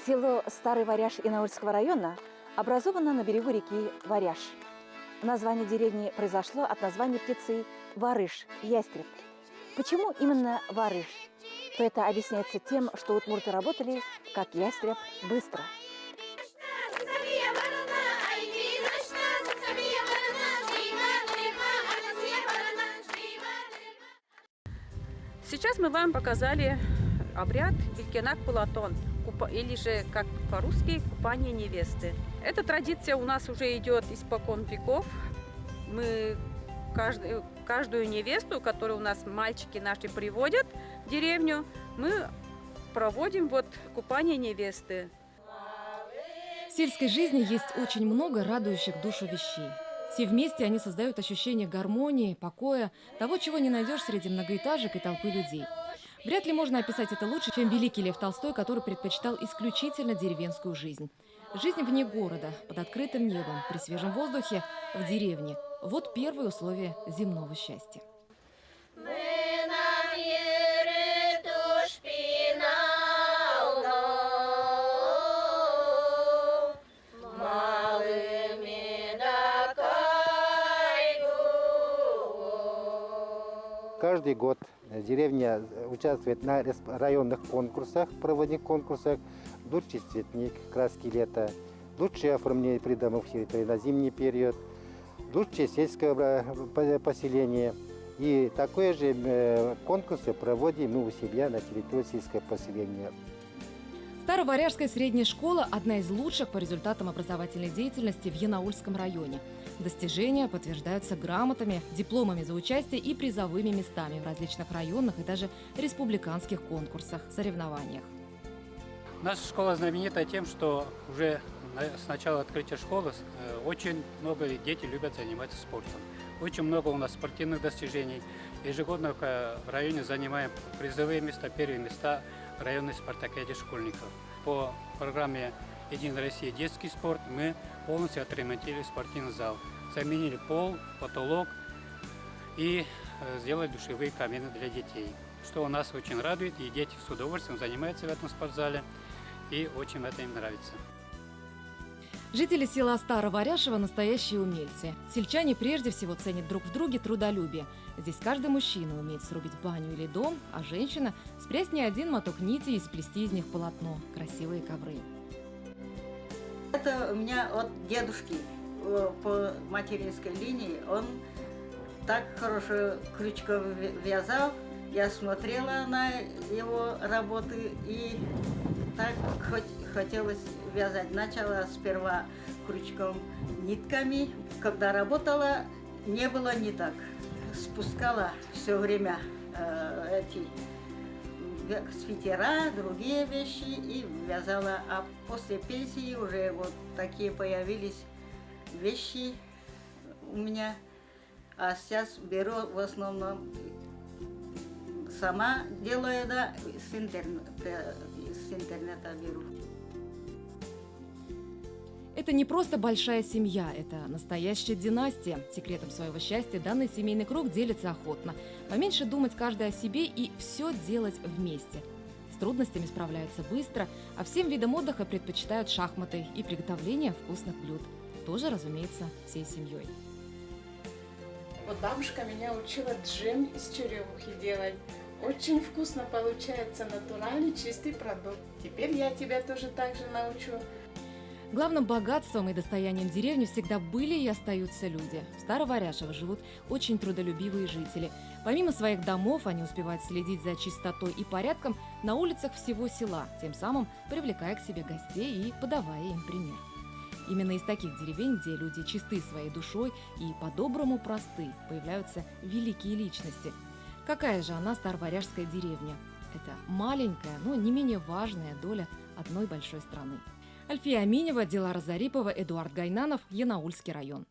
Село Старый Варяж Янаульского района образовано на берегу реки Варяж. Название деревни произошло от названия птицы варыш, ястреб. Почему именно варыш? То это объясняется тем, что удмурты работали как ястреб быстро. Сейчас мы вам показали обряд Вилькенак Пулатон, или же, как по-русски, купание невесты. Эта традиция у нас уже идет испокон веков. Мы каждую невесту, которую у нас мальчики наши приводят в деревню, мы проводим купание невесты. В сельской жизни есть очень много радующих душу вещей. Все вместе они создают ощущение гармонии, покоя, того, чего не найдешь среди многоэтажек и толпы людей. Вряд ли можно описать это лучше, чем великий Лев Толстой, который предпочитал исключительно деревенскую жизнь. Жизнь вне города, под открытым небом, при свежем воздухе, в деревне. Вот первые условия земного счастья. Каждый год деревня участвует на районных конкурсах, проводных конкурсах. Лучший цветник, краски лета, лучшее оформление придомов на зимний период, лучшее сельское поселение. И такое же конкурсы проводим мы у себя на территории сельского поселения. Староваряжская средняя школа – одна из лучших по результатам образовательной деятельности в Янаульском районе. Достижения подтверждаются грамотами, дипломами за участие и призовыми местами в различных районных и даже республиканских конкурсах, соревнованиях. Наша школа знаменита тем, что уже с начала открытия школы очень много дети любят заниматься спортом. Очень много у нас спортивных достижений. Ежегодно в районе занимаем призовые места, первые места в районной спартакиаде школьников. По программе «Единая Россия. Детский спорт» мы полностью отремонтировали спортивный зал. Заменили пол, потолок и сделали душевые кабины для детей. Что нас очень радует, и дети с удовольствием занимаются в этом спортзале, и очень это им нравится. Жители села Староваряшево – настоящие умельцы. Сельчане прежде всего ценят друг в друге трудолюбие. Здесь каждый мужчина умеет срубить баню или дом, а женщина – спрясть не один моток нити и сплести из них полотно – красивые ковры. Это у меня от дедушки по материнской линии. Он так хорошо крючком вязал. Я смотрела на его работы и так хотелось вязать. Начала сперва крючком, нитками. Когда работала, не было ниток. Спускала все время эти свитера, другие вещи и вязала. А после пенсии уже вот такие появились вещи у меня. А сейчас беру в основном сама делаю, да, с интернета беру. Это не просто большая семья, это настоящая династия. Секретом своего счастья данный семейный круг делится охотно. Поменьше думать каждый о себе и все делать вместе. С трудностями справляются быстро, а всем видам отдыха предпочитают шахматы и приготовление вкусных блюд. Тоже, разумеется, всей семьей. Вот бабушка меня учила джем из черемухи делать. Очень вкусно получается, натуральный чистый продукт. Теперь я тебя тоже так же научу. Главным богатством и достоянием деревни всегда были и остаются люди. В Староваряшево живут очень трудолюбивые жители. Помимо своих домов, они успевают следить за чистотой и порядком на улицах всего села, тем самым привлекая к себе гостей и подавая им пример. Именно из таких деревень, где люди чисты своей душой и по-доброму просты, появляются великие личности. Какая же она, Староваряжская деревня? Это маленькая, но не менее важная доля одной большой страны. Альфия Аминева, Дилара Зарипова, Эдуард Гайнанов, Янаульский район.